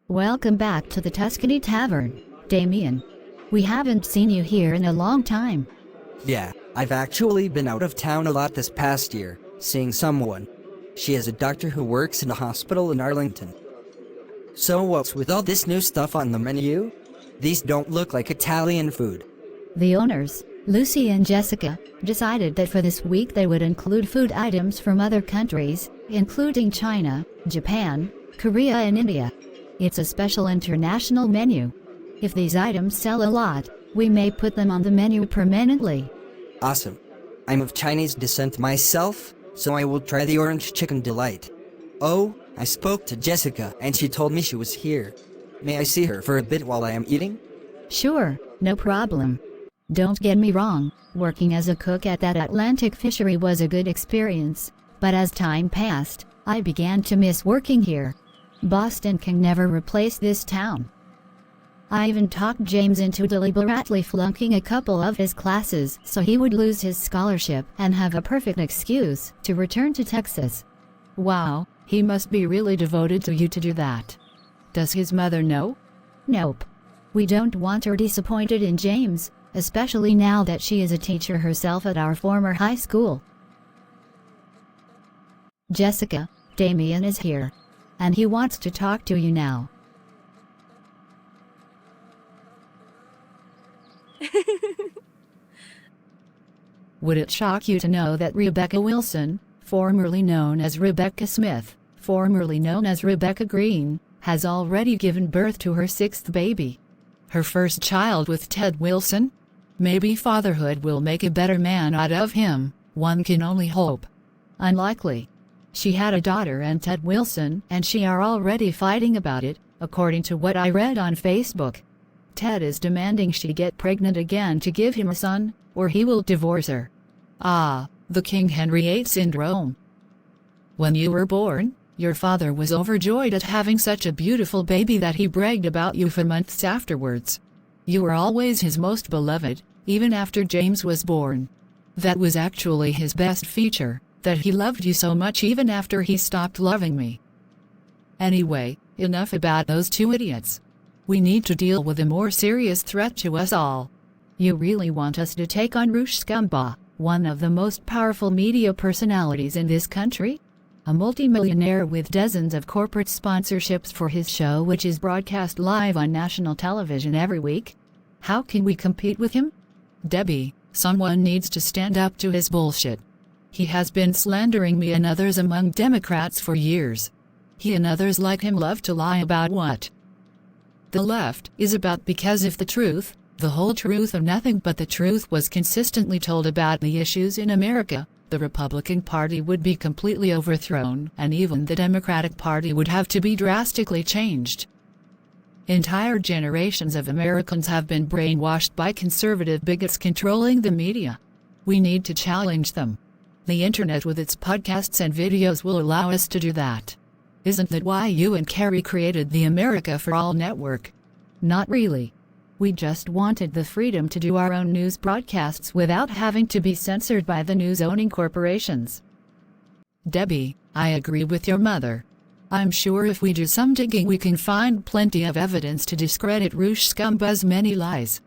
Welcome back to the Tuscany Tavern, Damien. We haven't seen you here in a long time. Yeah, I've actually been out of town a lot this past year, seeing someone. She is a doctor who works in a hospital in Arlington. So what's with all this new stuff on the menu? These don't look like Italian food. The owners, Lucy and Jessica, decided that for this week they would include food items from other countries, including China, Japan, Korea and India. It's a special international menu. If these items sell a lot, we may put them on the menu permanently. Awesome. I'm of Chinese descent myself, so I will try the orange chicken delight. Oh, I spoke to Jessica and she told me she was here. May I see her for a bit while I am eating? Sure, no problem. Don't get me wrong, working as a cook at that Atlantic fishery was a good experience, but as time passed, I began to miss working here. Boston can never replace this town. I even talked James into deliberately flunking a couple of his classes so he would lose his scholarship and have a perfect excuse to return to Texas. Wow, he must be really devoted to you to do that. Does his mother know? Nope. We don't want her disappointed in James, especially now that she is a teacher herself at our former high school. Jessica, Damien is here. And he wants to talk to you now. Would it shock you to know that Rebecca Wilson, formerly known as Rebecca Smith, formerly known as Rebecca Green, has already given birth to her sixth baby? Her first child with Ted Wilson? Maybe fatherhood will make a better man out of him, one can only hope. Unlikely. She had a daughter and Ted Wilson and she are already fighting about it, according to what I read on Facebook. Ted is demanding she get pregnant again to give him a son, or he will divorce her. Ah, the King Henry VIII syndrome. When you were born, your father was overjoyed at having such a beautiful baby that he bragged about you for months afterwards. You were always his most beloved, even after James was born. That was actually his best feature, that he loved you so much even after he stopped loving me. Anyway, enough about those two idiots. We need to deal with a more serious threat to us all. You really want us to take on Rush Limbaugh, one of the most powerful media personalities in this country? A multimillionaire with dozens of corporate sponsorships for his show, which is broadcast live on national television every week? How can we compete with him? Debbie, someone needs to stand up to his bullshit. He has been slandering me and others among Democrats for years. He and others like him love to lie about what the left is about, because if the truth, the whole truth or nothing but the truth was consistently told about the issues in America, the Republican Party would be completely overthrown and even the Democratic Party would have to be drastically changed. Entire generations of Americans have been brainwashed by conservative bigots controlling the media. We need to challenge them. The internet with its podcasts and videos will allow us to do that. Isn't that why you and Carrie created the America for All network? Not really. We just wanted the freedom to do our own news broadcasts without having to be censored by the news-owning corporations. Debbie, I agree with your mother. I'm sure if we do some digging we can find plenty of evidence to discredit Rush Limbaugh's many lies.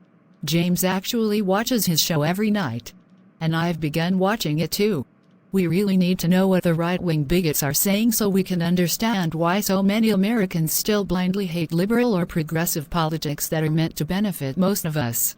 James actually watches his show every night. And I've begun watching it too. We really need to know what the right-wing bigots are saying so we can understand why so many Americans still blindly hate liberal or progressive politics that are meant to benefit most of us.